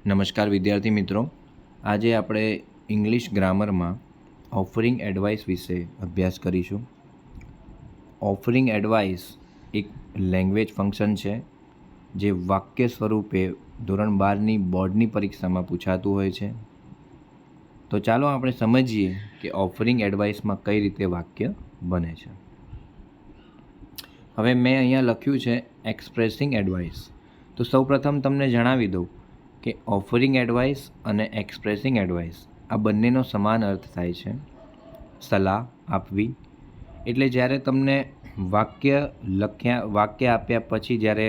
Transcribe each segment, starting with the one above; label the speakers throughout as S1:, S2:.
S1: નમસ્કાર વિદ્યાર્થી મિત્રો, આજે આપણે ઇંગ્લિશ ગ્રામરમાં ઓફરિંગ એડવાઇસ વિશે અભ્યાસ કરીશું. ઓફરિંગ એડવાઇસ એક લેંગ્વેજ ફંક્શન છે જે વાક્ય સ્વરૂપે ધોરણ 12ની બોર્ડની પરીક્ષામાં પૂછાતું હોય છે. તો ચાલો આપણે સમજીએ કે ઓફરિંગ એડવાઇસમાં કઈ રીતે વાક્ય બને છે. હવે મેં અહીંયા લખ્યું છે એક્સપ્રેસિંગ એડવાઇસ. તો સૌપ્રથમ તમને જણાવી દઉં કે ઓફરિંગ એડવાઇસ અને એક્સપ્રેસિંગ એડવાઇસ આ બંનેનો સમાન અર્થ થાય છે. સલાહ આપવી એટલે જ્યારે તમને વાક્ય આપ્યા પછી જ્યારે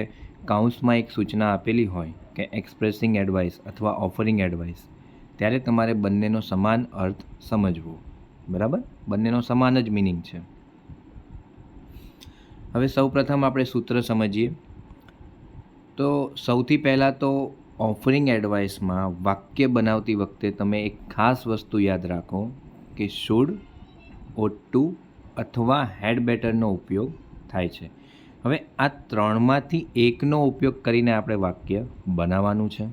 S1: કાઉન્સમાં એક સૂચના આપેલી હોય કે એક્સપ્રેસિંગ એડવાઇસ અથવા ઓફરિંગ એડવાઇસ, ત્યારે તમારે બંનેનો સમાન અર્થ સમજવો. બરાબર, બંનેનો સમાન જ મિનિંગ છે. હવે સૌપ્રથમ આપણે સૂત્ર સમજીએ. તો સૌથી પહેલાં તો ઓફરિંગ એડવાઇસમાં વાક્ય બનાવતી વખતે તમે એક ખાસ વસ્તુ યાદ રાખો કે શુડ, ઓટ ટુ અથવા હેડ બેટરનો ઉપયોગ થાય છે. હવે આ ત્રણમાંથી એકનો ઉપયોગ કરીને આપણે વાક્ય બનાવવાનું છે.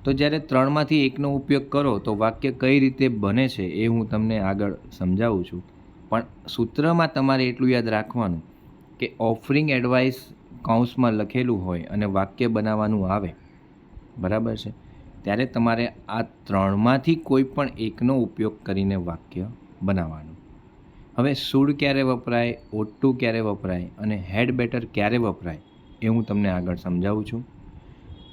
S1: તો જ્યારે ત્રણમાંથી એકનો ઉપયોગ કરો તો વાક્ય કઈ રીતે બને છે એ હું તમને આગળ સમજાવું છું. પણ સૂત્રમાં તમારે એટલું યાદ રાખવાનું કે ઓફરિંગ એડવાઇસ કૌંસમાં લખેલું હોય અને વાક્ય બનાવવાનું આવે, બરાબર છે, ત્યારે તમારે આ ત્રણમાંથી કોઈ પણ એકનો ઉપયોગ કરીને વાક્ય બનાવવાનું. હવે શુડ ક્યારે વપરાય, ઓટ ટુ ક્યારે વપરાય અને હેડ બેટર ક્યારે વપરાય એ હું તમને આગળ સમજાવું છું.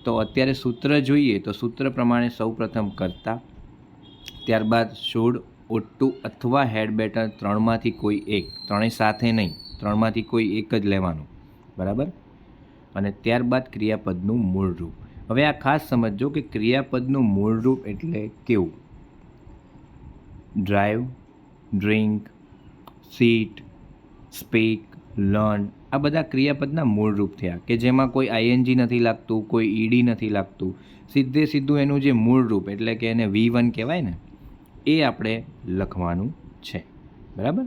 S1: તો અત્યારે સૂત્ર જોઈએ તો સૂત્ર પ્રમાણે સૌપ્રથમ કર્તા, ત્યારબાદ શુડ, ઓટ ટુ અથવા હેડ બેટર ત્રણમાંથી કોઈ એક, ત્રણેય સાથે નહીં, ત્રણમાંથી કોઈ એક જ લેવાનું, બરાબર, અને ત્યારબાદ ક્રિયાપદનું મૂળ રૂપ. હવે આ ખાસ સમજજો કે ક્રિયાપદનું મૂળ રૂપ એટલે કેવું. Drive, drink, seat, speak, learn આ બધા ક્રિયાપદના મૂળ રૂપ થયા કે જેમાં કોઈ આઈએનજી નથી લાગતું, કોઈ ઈડી નથી લાગતું. સીધું એનું જે મૂળ રૂપ એટલે કે એને V1 કહેવાય ને, એ આપણે લખવાનું છે. બરાબર,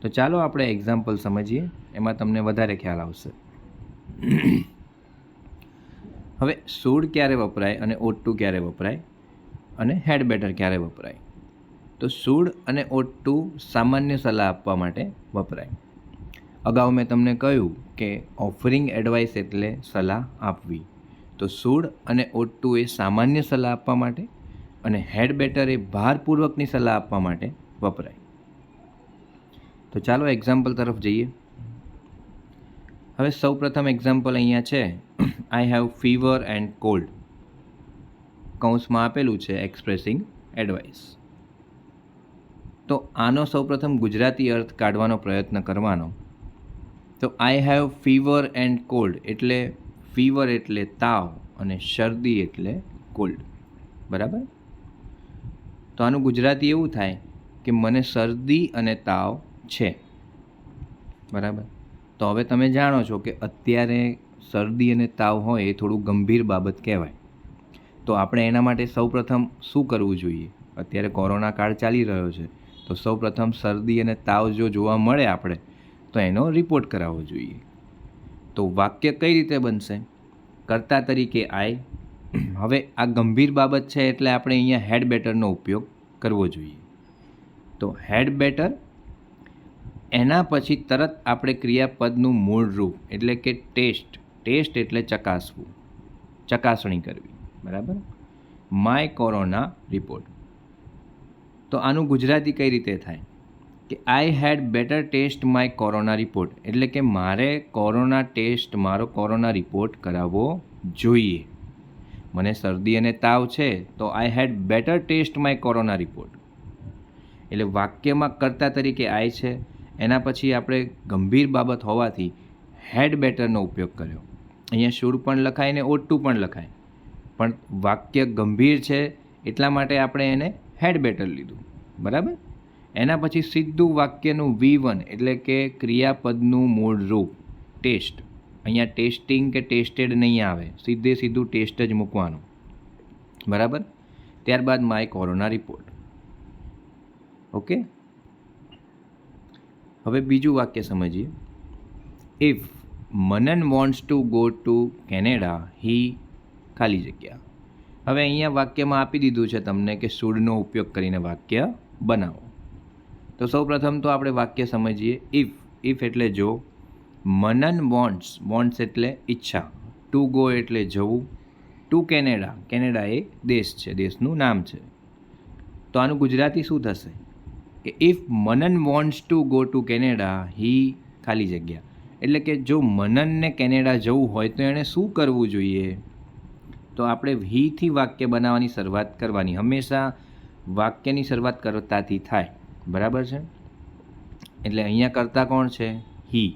S1: તો ચાલો આપણે એક્ઝામ્પલ સમજીએ, એમાં તમને વધારે ખ્યાલ આવશે. હવે શુડ ક્યારે વપરાય અને ઓટ ટુ ક્યારે વપરાય અને હેડ બેટર ક્યારે વપરાય? તો શુડ અને ઓટ ટુ સામાન્ય સલાહ આપવા માટે વપરાય. અગાઉ મેં તમને કહ્યું કે ઓફરિંગ એડવાઇસ એટલે સલાહ આપવી. તો શુડ અને ઓટ ટુ એ સામાન્ય સલાહ આપવા માટે અને હેડ બેટર એ ભારપૂર્વકની સલાહ આપવા માટે વપરાય. તો ચાલો એક્ઝામ્પલ તરફ જઈએ. હવે સૌપ્રથમ એક્ઝામ્પલ અહીંયા છે, I have fever and cold. કૌંસમાં આપેલું છે એક્સપ્રેસિંગ એડવાઇસ. તો આનો સૌપ્રથમ ગુજરાતી અર્થ કાઢવાનો પ્રયત્ન કરવાનો. તો I have fever and cold એટલે ફીવર એટલે તાવ અને શરદી એટલે કોલ્ડ. બરાબર, તો આનું ગુજરાતી એવું થાય કે મને શરદી અને તાવ છે. બરાબર, તો હવે તમે જાણો છો કે અત્યારે શરદી અને તાવ હોય એ થોડું ગંભીર બાબત કહેવાય. તો આપણે એના માટે સૌપ્રથમ શું કરવું જોઈએ? અત્યારે કોરોના કાળ ચાલી રહ્યો છે, તો સૌપ્રથમ શરદી અને તાવ જો જોવા મળે આપણે તો એનો રિપોર્ટ કરાવવો જોઈએ. તો વાક્ય કઈ રીતે બનશે? કર્તા તરીકે આઈ. હવે આ ગંભીર બાબત છે એટલે આપણે અહીંયા હેડ બેટરનો ઉપયોગ કરવો જોઈએ. તો હેડ બેટર, એના પછી તરત આપણે ક્રિયાપદનું મૂળ રૂપ એટલે કે ટેસ્ટ એટલે ચકાસવું, ચકાસણી કરવી. બરાબર, માય કોરોના રિપોર્ટ. તો આનું ગુજરાતી કઈ રીતે થાય કે I had better test my corona report એટલે કે મારે મારો કોરોના રિપોર્ટ કરાવવો જોઈએ. મને શરદી અને તાવ છે તો I had better test my corona report. એટલે વાક્યમાં કર્તા તરીકે આઈ છે, એના પછી આપણે ગંભીર બાબત હોવાથી હેડ બેટરનો ઉપયોગ કર્યો. અહીંયા શુડ પણ લખાય ને ઓટ ટુ પણ લખાય, પણ વાક્ય ગંભીર છે એટલા માટે આપણે એને હેડ બેટર લીધું. બરાબર, એના પછી સીધું વાક્યનું V1 એટલે કે ક્રિયાપદનું મૂળ રૂપ ટેસ્ટ. અહીંયા ટેસ્ટિંગ કે ટેસ્ટેડ નહીં આવે, સીધું ટેસ્ટ જ મૂકવાનું. બરાબર, ત્યારબાદ માય કોરોના રિપોર્ટ. ઓકે, હવે બીજું વાક્ય સમજીએ. If Manan wants to go to Canada, he ખાલી જગ્યા. હવે અહીંયા વાક્યમાં આપી દીધું છે તમને કે શુડનો ઉપયોગ કરીને વાક્ય બનાવો. તો સૌપ્રથમ તો આપણે વાક્ય સમજીએ. ઇફ એટલે જો, મનન વોન્ટ્સ એટલે ઈચ્છા, ટુ ગો એટલે જવું, ટુ કેનેડા એ દેશ છે, દેશનું નામ છે. તો આનું ગુજરાતી શું થશે કે if Manan wants to go to Canada he ખાલી જગ્યા. એટલે કે જો મનનને કેનેડા જવું હોય તો એણે શું કરવું જોઈએ? તો આપણે હીથી વાક્ય બનાવવાની શરૂઆત કરવાની. હંમેશા વાક્યની શરૂઆત કર્તાથી થાય, બરાબર છે? એટલે અહીંયા કર્તા કોણ છે? હી.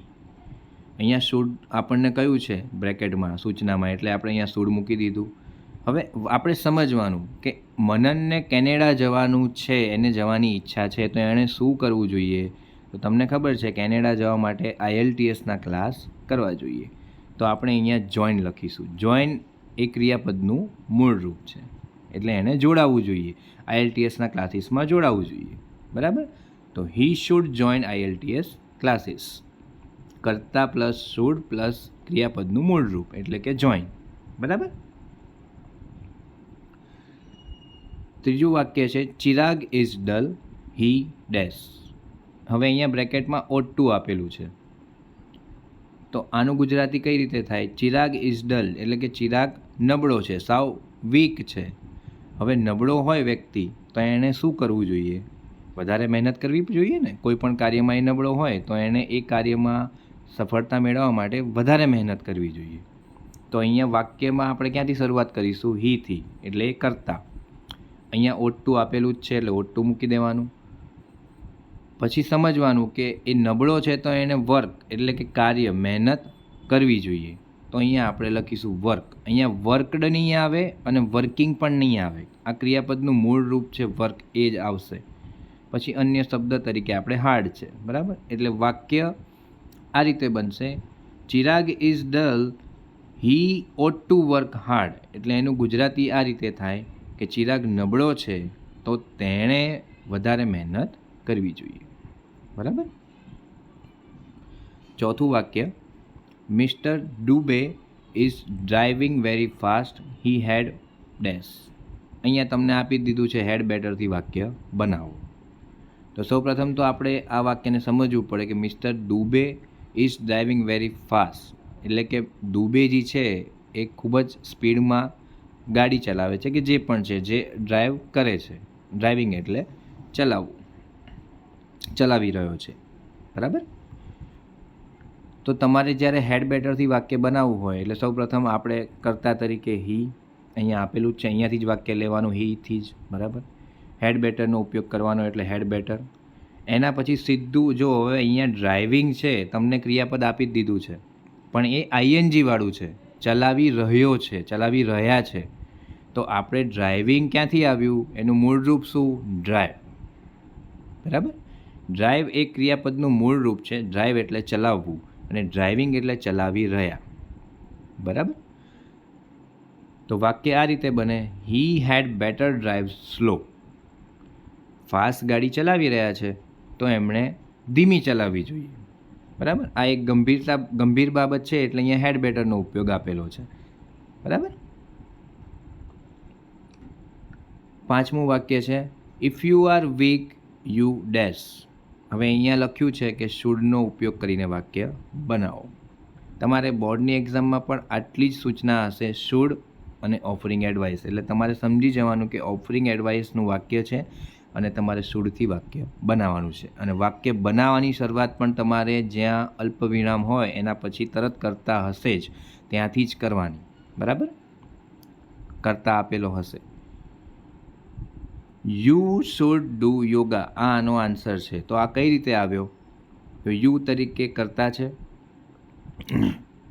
S1: અહીંયા શુડ આપણને કયું છે બ્રેકેટમાં, સૂચનામાં, એટલે આપણે અહીંયા શુડ મૂકી દીધું. હવે આપણે સમજવાનું કે મનનને કેનેડા જવાનું છે, એને જવાની ઈચ્છા છે, તો એણે શું કરવું જોઈએ? તો તમને ખબર છે કેનેડા જવા માટે IELTSના ક્લાસ કરવા જોઈએ. તો આપણે અહીંયા જોઈન લખીશું. જોઈન એ ક્રિયાપદનું મૂળ રૂપ છે, એટલે એને જોડાવવું જોઈએ, IELTSના ક્લાસીસમાં જોડાવવું જોઈએ, બરાબર? તો he should join IELTS classes. કર્તા પ્લસ શુડ પ્લસ ક્રિયાપદનું મૂળ રૂપ એટલે કે જોઈન, બરાબર? ત્રીજું વાક્ય છે Chirag is dull he dash. હવે અહીંયા બ્રેકેટમાં ઓટ ટુ આપેલું છે, તો આનું ગુજરાતી કઈ રીતે થાય? ચિરાગ ઇઝ ડલ એટલે કે ચિરાગ નબળો છે, સાવ વીક છે. હવે નબળો હોય વ્યક્તિ તો એણે શું કરવું જોઈએ? વધારે મહેનત કરવી જોઈએ ને. કોઈ પણ કાર્યમાં એ નબળો હોય તો એણે એ કાર્યમાં સફળતા મેળવવા માટે વધારે મહેનત કરવી જોઈએ. તો અહીંયા વાક્યમાં આપણે ક્યાંથી શરૂઆત કરીશું? હીથી, એટલે એ કરતા. અહીંયા ઓટ ટુ આપેલું જ છે એટલે ઓટ ટુ મૂકી દેવાનું. પછી સમજવાનું કે એ નબળો છે તો એને વર્ક એટલે કે કાર્ય, મહેનત કરવી જોઈએ. તો અહીંયા આપણે લખીશું વર્ક. અહીંયા વર્કડ નહીં આવે અને વર્કિંગ પણ નહીં આવે. આ ક્રિયાપદનું મૂળ રૂપ છે વર્ક, એ જ આવશે. પછી અન્ય શબ્દ તરીકે આપણે હાર્ડ છે, બરાબર? એટલે વાક્ય આ રીતે બનશે, Chirag is dull he ought to work hard. એટલે એનું ગુજરાતી આ રીતે થાય કે ચિરાગ નબળો છે તો તેણે વધારે મહેનત કરવી જોઈએ, બરાબર? ચોથું વાક્ય, mister Dubey is driving very fast he had dash. અહીંયા તમને આપી દીધું છે હેડ બેટરથી વાક્ય બનાવો. તો સૌપ્રથમ તો આપણે આ વાક્યને સમજવું પડે કે mister Dubey is driving very fast એટલે કે દુબેજી છે એ ખૂબ જ સ્પીડમાં ગાડી ચલાવે છે, કે જે પણ છે, જે ડ્રાઈવ કરે છે. ડ્રાઇવિંગ એટલે ચલાવવું, ચલાવી રહ્યો છે, બરાબર? તો તમારે જ્યારે હેડ બેટરથી વાક્ય બનાવવું હોય એટલે સૌપ્રથમ આપણે કર્તા તરીકે હી અહીંયા આપેલું જ છે, અહીંયાથી જ વાક્ય લેવાનું, હીથી જ, બરાબર? હેડ બેટરનો ઉપયોગ કરવાનો એટલે હેડ બેટર. એના પછી સીધું, જો હવે અહીંયા ડ્રાઇવિંગ છે, તમને ક્રિયાપદ આપી જ દીધું છે, પણ એ ING વાળું છે, ચલાવી રહ્યો છે, ચલાવી રહ્યા છે. તો આપણે ડ્રાઇવિંગ ક્યાંથી આવ્યું? એનું મૂળ રૂપ શું? ડ્રાઈવ, બરાબર? ડ્રાઈવ એ ક્રિયાપદનું મૂળ રૂપ છે. ડ્રાઈવ એટલે ચલાવવું અને ડ્રાઇવિંગ એટલે ચલાવી રહ્યા, બરાબર? તો વાક્ય આ રીતે બને, he had better drive slow. Fast ગાડી ચલાવી રહ્યા છે તો એમણે ધીમી ચલાવવી જોઈએ, બરાબર? આ એક ગંભીર બાબત છે એટલે અહીંયા હેડ બેટરનો ઉપયોગ આપેલો છે, બરાબર? પાંચમું વાક્ય છે if you are weak you dash. હવે અહીંયા લખ્યું છે કે શુડનો ઉપયોગ કરીને વાક્ય બનાવો. તમારે બોર્ડની એક્ઝામમાં પણ આટલી જ સૂચના હશે, શુડ અને ઓફરિંગ એડવાઇસ. એટલે તમારે સમજી જવાનું કે ઓફરિંગ એડવાઇસનું વાક્ય છે અને તમારે શુડથી વાક્ય બનાવવાનું છે. અને વાક્ય બનાવવાની શરૂઆત પણ તમારે જ્યાં અલ્પવિરામ હોય એના પછી તરત કરતા હશે જ ત્યાંથી જ કરવાની, બરાબર? કરતા આપેલો હશે. યુ શુડ ડુ યોગા, આ આનો આન્સર છે. તો આ કઈ રીતે આવ્યો? તો યુ તરીકે કરતા છે,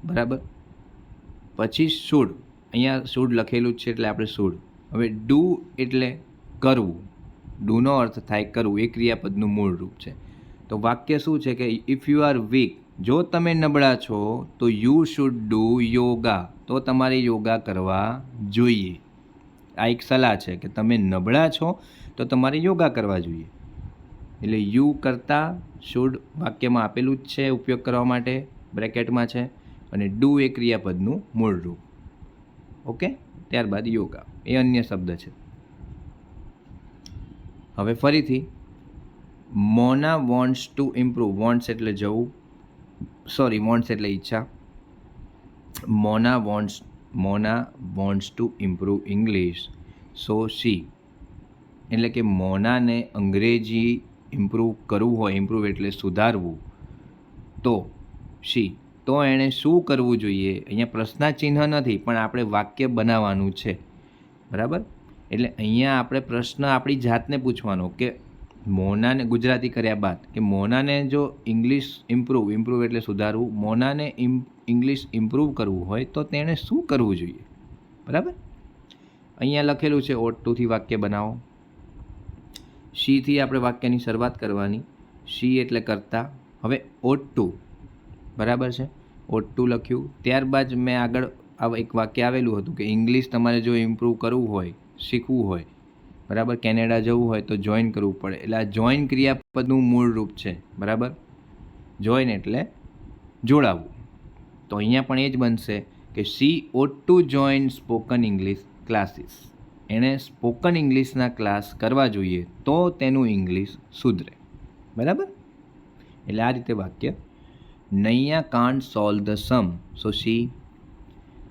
S1: બરાબર? પછી શુડ, અહીંયા શુડ લખેલું જ છે એટલે આપણે શુડ. હવે ડુ એટલે કરવું, ડુનો અર્થ થાય કરવું, એ ક્રિયાપદનું મૂળ રૂપ છે. તો વાક્ય શું છે કે ઇફ યુ આર વીક, જો તમે નબળા છો તો યુ શુડ ડુ યોગા, તો તમારે યોગા કરવા જોઈએ. આ એક સલાહ છે કે તમે નબળા છો તો તમારે યોગા કરવા જોઈએ. એટલે યુ કરતા, શુડ વાક્યમાં આપેલું જ છે ઉપયોગ કરવા માટે, બ્રેકેટમાં છે, અને ડુ એ ક્રિયાપદનું મૂળ રૂપ. ઓકે, ત્યારબાદ યોગા, એ અન્ય શબ્દ છે. હવે ફરીથી, મોના વોન્ટ્સ ટુ ઇમ્પ્રૂવ, વોન્ટ્સ એટલે જવું, વોન્ટ્સ એટલે ઈચ્છા. મોના વોન્ટ્સ ટુ ઇમ્પ્રૂવ ઇંગ્લિશ, સો શી, એટલે કે મોનાને અંગ્રેજી ઇમ્પ્રૂવ કરવું હોય, ઇમ્પ્રૂવ એટલે સુધારવું, તો શી, તો એણે શું કરવું જોઈએ. અહીંયા પ્રશ્નાચિહ્ન નથી, પણ આપણે વાક્ય બનાવવાનું છે, બરાબર. એટલે અહીંયા આપણે પ્રશ્ન આપણી જાતને પૂછવાનો કે મોનાને, ગુજરાતી કર્યા બાદ, કે મોનાને જો ઇંગ્લિશ ઇમ્પ્રૂવ એટલે સુધારવું, મોનાને ઇંગ્લિશ ઇમ્પ્રૂવ કરવું હોય તો તેણે શું કરવું જોઈએ, બરાબર. અહીંયા લખેલું છે ought to થી વાક્ય બનાવો. શીથી આપણે વાક્યની શરૂઆત કરવાની. શી એટલે કરતા. હવે ought to, બરાબર છે, ought to લખ્યું. ત્યારબાદ મેં આગળ એક વાક્ય આવેલું હતું કે ઇંગ્લિશ તમારે જો ઇમ્પ્રૂવ કરવું હોય, શીખવું હોય, બરાબર, કેનેડા જવું હોય તો જોઈન કરવું પડે. એટલે આ જોઈન ક્રિયાપદનું મૂળ રૂપ છે, બરાબર. જોઈન એટલે જોડાવવું. તો અહીંયા પણ એ જ બનશે કે શી ought to join spoken English classes, એણે સ્પોકન ઇંગ્લિશના ક્લાસ કરવા જોઈએ તો તેનું ઇંગ્લિશ સુધરે, બરાબર. એટલે આ રીતે વાક્ય. નૈયા કાન્ટ સોલ્વ ધ સમ, સો શી.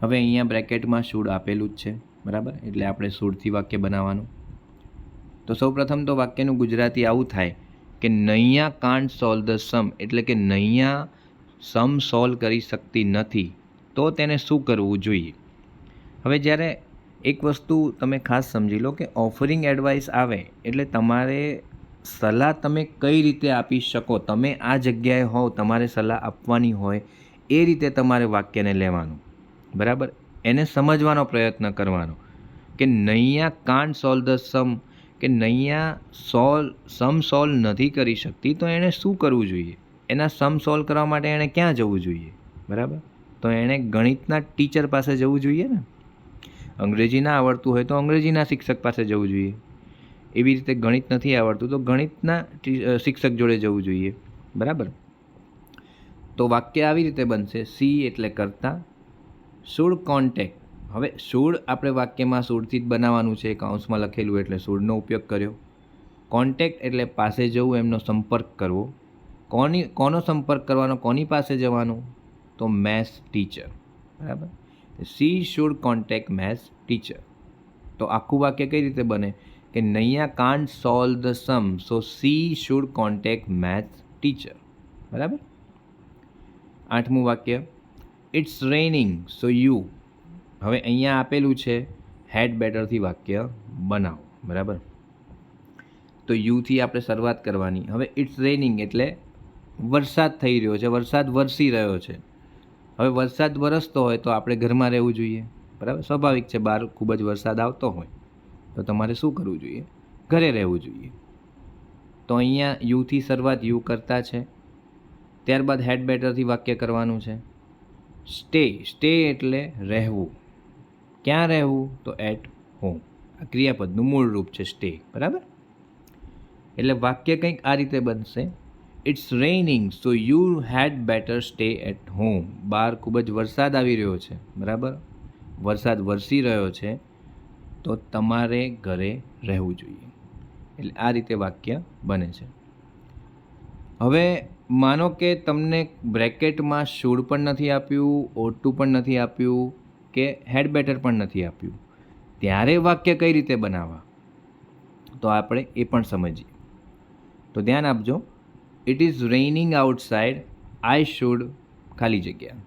S1: હવે અહીંયા બ્રેકેટમાં શુડ આપેલું જ છે, બરાબર, એટલે આપણે શુડથી વાક્ય બનાવવાનું. તો સૌપ્રથમ તો વાક્યનું ગુજરાતી આવું થાય કે નૈયા કાન્ટ સોલ્વ ધ સમ, એટલે કે નૈયા સમ સોલ્વ કરી શકતી નથી તો તેને શું કરવું જોઈએ. હવે જ્યારે એક વસ્તુ તમે ખાસ સમજી લો કે ઓફરિંગ એડવાઇસ આવે એટલે તમારે સલાહ તમે કઈ રીતે આપી શકો, તમે આ જગ્યાએ હોવ, તમારે સલાહ આપવાની હોય એ રીતે તમારે વાક્યને લેવાનું, બરાબર. એને સમજવાનો પ્રયત્ન કરવાનો કે નૈયા કાન્ટ સોલ્વ ધ સમ, કે નૈયા સમ સોલ્વ નથી કરી શકતી તો એણે શું કરવું જોઈએ, એના સમ સોલ્વ કરવા માટે એણે ક્યાં જવું જોઈએ, બરાબર. તો એણે ગણિતના ટીચર પાસે જવું જોઈએ ને. અંગ્રેજી ના આવડતું હોય તો અંગ્રેજીના શિક્ષક પાસે જવું જોઈએ. એવી રીતે ગણિત નથી આવડતું તો ગણિતના શિક્ષક જોડે જવું જોઈએ, બરાબર. તો વાક્ય આવી રીતે બનશે. સી એટલે કરતા, શુડ કોન્ટેક્ટ. હવે શુડ આપણે વાક્યમાં શુડથી જ બનાવવાનું છે, કૌંસમાં લખેલું એટલે શુડનો ઉપયોગ કર્યો. કોન્ટેક્ટ એટલે પાસે જવું, એમનો સંપર્ક કરવો. કોનો સંપર્ક કરવાનો, કોની પાસે જવાનું, તો મેથ્સ ટીચર, બરાબર. She should contact maths teacher. તો આખું વાક્ય કઈ રીતે બને કે Naiya can't solve the sum, so she should contact maths teacher, બરાબર. 8મું વાક્ય, ઇટ્સ રેઇનિંગ સો યુ. હવે અહીંયા આપેલું છે હેડ બેટરથી વાક્ય બનાવો, બરાબર. તો યુથી આપણે શરૂઆત કરવાની. હવે ઇટ્સ રેઇનિંગ એટલે વરસાદ થઈ રહ્યો છે, વરસાદ વરસી રહ્યો છે. હવે વરસાદ વરસતો હોય તો આપણે ઘરમાં રહેવું જોઈએ, બરાબર. સ્વાભાવિક છે, બહાર ખૂબ જ વરસાદ આવતો હોય તો તમારે શું કરવું જોઈએ, ઘરે રહેવું જોઈએ. તો અહીંયા યુથી શરૂઆત, યુ કરતા છે. ત્યારબાદ હેડ બેટરથી વાક્ય કરવાનું છે. સ્ટે એટલે રહેવું. ક્યાં રહેવું, તો એટ હોમ. આ ક્રિયાપદનું મૂળ રૂપ છે સ્ટે, બરાબર. એટલે વાક્ય કંઈક આ રીતે બનશે. It's raining so you had better stay at home. બહાર ખૂબ જ વરસાદ આવી રહ્યો છે, બરાબર, વરસાદ વરસી રહ્યો છે તો તમારે ઘરે રહેવું જોઈએ. એટલે આ રીતે વાક્ય બને છે. હવે માનો કે તમને બ્રેકેટમાં શુડ પણ નથી આપ્યું, ought to પણ નથી આપ્યું કે હેડ બેટર પણ નથી આપ્યું, ત્યારે વાક્ય કઈ રીતે બનાવવા તો આપણે એ પણ સમજીએ. તો ધ્યાન આપજો. It is રેઇનિંગ outside, I should ખાલી જગ્યા,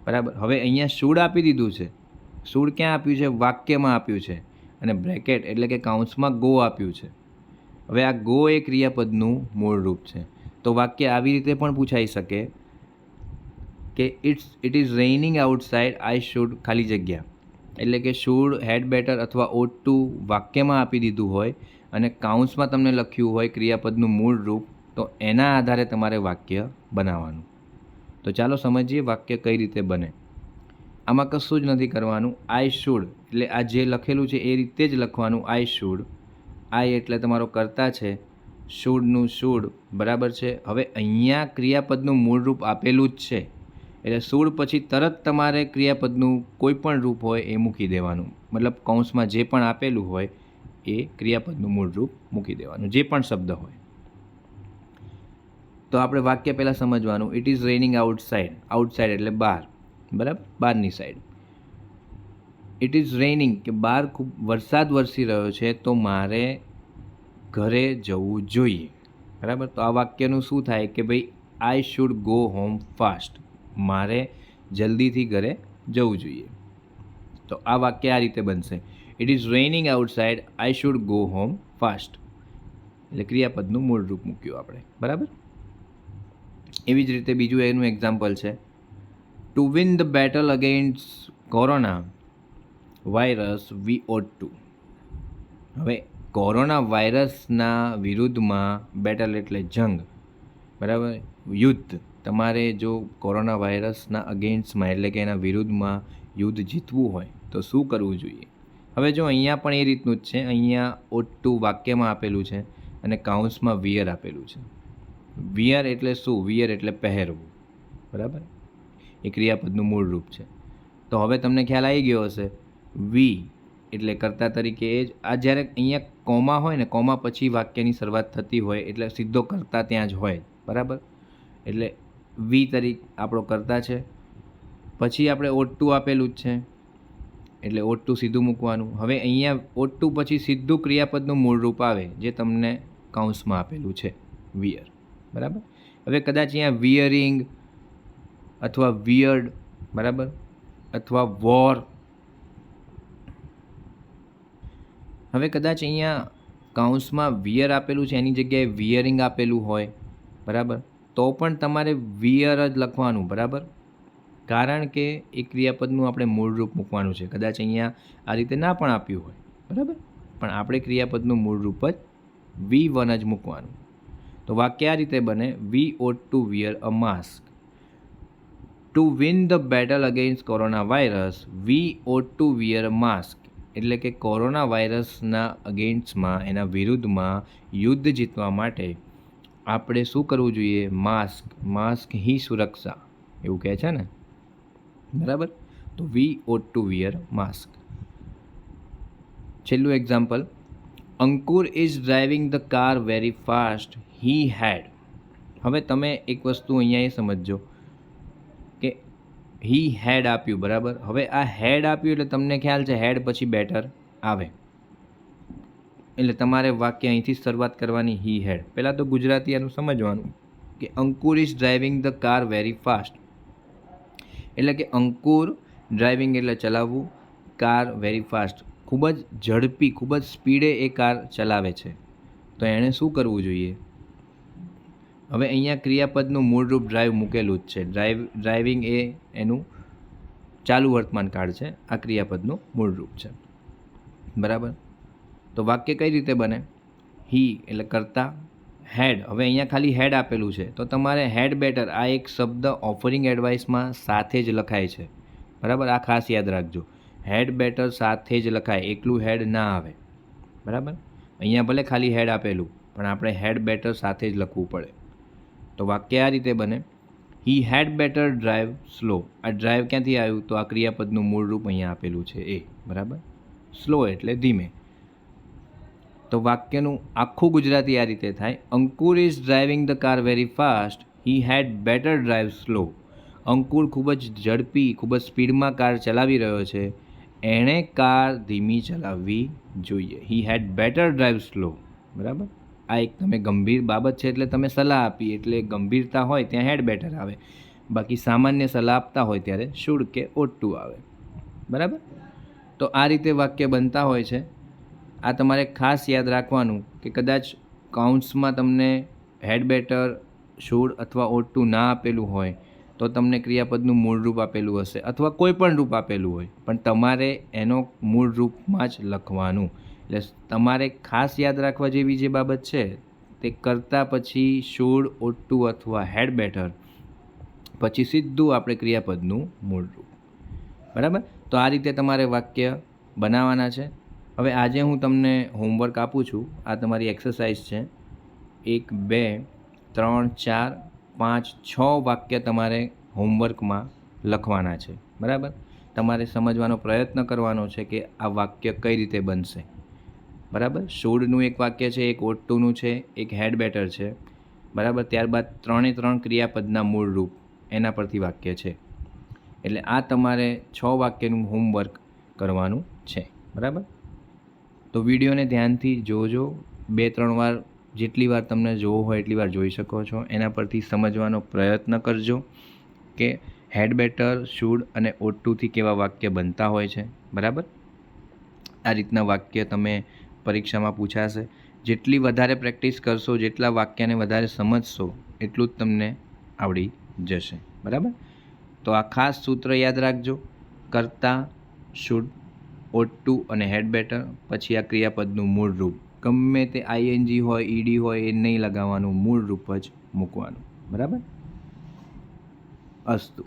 S1: બરાબર. હવે અહીંયા શુડ આપી દીધું છે. શુડ ક્યાં આપ્યું છે, વાક્યમાં આપ્યું છે, અને બ્રેકેટ એટલે કે કૌંસમાં ગો આપ્યું છે. હવે આ ગો એ ક્રિયાપદનું મૂળ રૂપ છે. તો વાક્ય આવી રીતે પણ પૂછાઈ શકે કે it is રેઇનિંગ outside, I should ખાલી જગ્યા, એટલે કે શુડ, હેડ બેટર અથવા ought to વાક્યમાં આપી દીધું હોય અને કાઉન્સમાં તમને લખ્યું હોય ક્રિયાપદનું મૂળ રૂપ, તો એના આધારે તમારે વાક્ય બનાવવાનું. તો ચાલો સમજીએ વાક્ય કઈ રીતે બને. આમાં કશું જ નથી કરવાનું. આઈ શુડ એટલે આ જે લખેલું છે એ રીતે જ લખવાનું. આઈ શુડ, આઈ એટલે તમારો કર્તા છે, શુડનું શુડ, બરાબર છે. હવે અહીંયા ક્રિયાપદનું મૂળ રૂપ આપેલું જ છે એટલે શુડ પછી તરત તમારે ક્રિયાપદનું કોઈ પણ રૂપ હોય એ મૂકી દેવાનું, મતલબ કૌંસમાં જે પણ આપેલું હોય એ ક્રિયાપદનું મૂળ રૂપ મૂકી દેવાનું, જે પણ શબ્દ હોય. તો આપણે વાક્ય પહેલાં સમજવાનું. It is raining outside. Outside એટલે બહાર, બરાબર, બહારની સાઈડ. ઇટ ઇઝ રેનિંગ કે બહાર ખૂબ વરસાદ વરસી રહ્યો છે, તો મારે ઘરે જવું જોઈએ, બરાબર. તો આ વાક્યનું શું થાય કે ભાઈ I should go home fast, મારે જલ્દીથી ઘરે જવું જોઈએ. તો આ વાક્ય આ રીતે બનશે. It is raining outside, I should go home fast. એટલે ક્રિયાપદનું મૂળ રૂપ મૂક્યું આપણે, બરાબર. એવી જ રીતે બીજું એનું એક્ઝામ્પલ છે. To win the battle against corona virus we ought to. હવે કોરોના વાયરસના વિરુદ્ધમાં, બેટલ એટલે જંગ, બરાબર, યુદ્ધ. તમારે જો કોરોના વાયરસના અગેન્સ્ટમાં એટલે કે એના વિરુદ્ધમાં યુદ્ધ જીતવું હોય તો શું કરવું જોઈએ? હવે જો અહીંયા પણ એ રીતનું જ છે. અહીંયા ઓટ ટુ વાક્યમાં આપેલું છે અને કાઉન્સમાં વિયર આપેલું છે. વિયર એટલે શું? વિયર એટલે પહેરવું, બરાબર. એ ક્રિયાપદનું મૂળ રૂપ છે. તો હવે તમને ખ્યાલ આવી ગયો હશે. વી એટલે કર્તા તરીકે એ જ. આ જ્યારે અહીંયા કોમા હોય ને, કોમા પછી વાક્યની શરૂઆત થતી હોય એટલે સીધો કર્તા ત્યાં જ હોય, બરાબર. એટલે વી તરીકે આપણો કર્તા છે. પછી આપણે ઓટ ટુ આપેલું જ છે એટલે ઓટ ટુ સીધું મૂકવાનું. હવે અહીંયા ઓટ ટુ પછી સીધું ક્રિયાપદનું મૂળ રૂપ આવે જે તમને કૌંસમાં આપેલું છે, વિયર, બરાબર. હવે કદાચ અહીંયા વિયરિંગ અથવા વિયર્ડ, બરાબર, અથવા વોર. હવે કદાચ અહીંયા કૌંસમાં વિયર આપેલું છે એની જગ્યાએ વિયરિંગ આપેલું હોય, બરાબર, તો પણ તમારે વિયર જ લખવાનું, બરાબર. કારણ કે એ ક્રિયાપદનું આપણે મૂળ રૂપ મૂકવાનું છે. કદાચ અહીંયા આ રીતે ના પણ આપ્યું હોય, બરાબર, પણ આપણે ક્રિયાપદનું મૂળ રૂપ જ V1 જ મૂકવાનું. તો વાક્ય આ રીતે બને. We ought to wear a mask. To win the battle against corona virus we ought to wear a mask. એટલે કે કોરોના વાયરસના અગેન્સ્ટમાં, એના વિરુદ્ધમાં યુદ્ધ જીતવા માટે આપણે શું કરવું જોઈએ? માસ્ક. માસ્ક હી સુરક્ષા, એવું કહે છે ને, બરાબર. તો we ought to wear mask. છેલ્લું example. Ankur is driving the car very fast, he had. હવે તમે એક વસ્તુ અહીંયા એ સમજજો કે હી હેડ આપ્યું, બરાબર. હવે આ હેડ આપ્યું એટલે તમને ખ્યાલ છે હેડ પછી બેટર આવે, એટલે તમારે વાક્ય અહીંથી જ શરૂઆત કરવાની. હી હેડ. પહેલાં તો ગુજરાતી આનું સમજવાનું કે Ankur is driving the car very fast, એટલે કે અંકુર ડ્રાઇવિંગ એટલે ચલાવવું, કાર વેરી ફાસ્ટ ખૂબ જ ઝડપી, ખૂબ જ સ્પીડે એ કાર ચલાવે છે. તો એણે શું કરવું જોઈએ? હવે અહીંયા ક્રિયાપદનું મૂળ રૂપ ડ્રાઈવ મૂકેલું જ છે. ડ્રાઇવિંગ એ એનું ચાલુ વર્તમાન કાળ છે. આ ક્રિયાપદનું મૂળ રૂપ છે, બરાબર. તો વાક્ય કઈ રીતે બને? હી એટલે કરતા, હેડ. હવે અહીંયા ખાલી હેડ આપેલું છે તો તમારે હેડ બેટર, આ એક શબ્દ ઓફરિંગ એડવાઇસમાં સાથે જ લખાય છે, બરાબર. આ ખાસ યાદ રાખજો. હેડ બેટર સાથે જ લખાય, એકલું હેડ ના આવે, બરાબર. અહીંયા ભલે ખાલી હેડ આપેલું પણ આપણે હેડ બેટર સાથે જ લખવું પડે. તો વાક્ય આ રીતે બને. He had better drive slow. આ ડ્રાઈવ ક્યાંથી આવ્યું? તો આ ક્રિયાપદનું મૂળ રૂપ અહીંયા આપેલું છે એ, બરાબર. સ્લો એટલે ધીમે. તો વાક્યનું આખું ગુજરાતી આ રીતે થાય. Ankur is driving the car very fast, he had better drive slow. Ankur ખૂબ જ ઝડપી, ખૂબ જ સ્પીડમાં કાર ચલાવી રહ્યો છે, એણે કાર ધીમી ચલાવવી જોઈએ. હી હેડ બેટર ડ્રાઈવ સ્લો, બરાબર. આ એક તમે ગંભીર બાબત છે એટલે તમે સલાહ આપી, એટલે ગંભીરતા હોય ત્યાં હેડ બેટર આવે. બાકી સામાન્ય સલાહ આપતા હોય ત્યારે શુડ કે ઓટ ટુ આવે, બરાબર. તો આ રીતે વાક્ય બનતા હોય છે. આ તમારે ખાસ યાદ રાખવાનું કે કદાચ કાઉન્ટ્સમાં તમને હેડ બેટર, શુડ અથવા ઓટ ટુ ના આપેલું હોય તો તમને ક્રિયાપદનું મૂળ રૂપ આપેલું હશે અથવા કોઈ પણ રૂપ આપેલું હોય, પણ તમારે એનો મૂળ રૂપમાં જ લખવાનું. એટલે તમારે ખાસ યાદ રાખવા જેવી જે બાબત છે તે કરતાં પછી શુડ, ઓટ ટુ અથવા હેડ બેટર, પછી સીધું આપણે ક્રિયાપદનું મૂળ રૂપ, બરાબર. તો આ રીતે તમારે વાક્ય બનાવવાના છે. હવે આજે હું તમને હોમવર્ક આપું છું. આ તમારી એક્સરસાઇઝ છે. 1, 2, 3, 4, 5, 6 વાક્ય તમારે હોમવર્કમાં લખવાના છે. બરાબર, તમારે સમજવાનો પ્રયત્ન કરવાનો છે કે આ વાક્ય કઈ રીતે બનશે. બરાબર, શુડનું એક વાક્ય છે, એક ought to નું છે, એક હેડ બેટર છે. બરાબર, ત્યારબાદ 3 ક્રિયાપદના મૂળ રૂપ એના પરથી વાક્ય છે. એટલે આ તમારે 6 વાક્યનું હોમવર્ક કરવાનું છે. બરાબર, તો વિડીયોને ધ્યાનથી જોજો. 2-3 વાર, જેટલી વાર તમને જોવો હોય એટલી વાર જોઈ શકો છો. એના પરથી સમજવાનો પ્રયત્ન કરજો કે હેડ બેટર, શુડ અને ought to થી કેવા વાક્ય બનતા હોય છે. બરાબર, આ રીતના વાક્ય તમે પરીક્ષામાં પૂછાશે. જેટલી વધારે પ્રેક્ટિસ કરશો, જેટલા વાક્યને વધારે સમજશો, એટલું જ તમને આવડી જશે. બરાબર, તો આ ખાસ સૂત્ર યાદ રાખજો. કર્તા, શુડ, ought to અને હેડ બેટર, પછી આ ક્રિયાપદનું મૂળ રૂપ. ગમે તે ING હોય, ED હોય, એ નહીં લગાવવાનું, મૂળ રૂપ જ મૂકવાનું. બરાબર, અસ્તુ.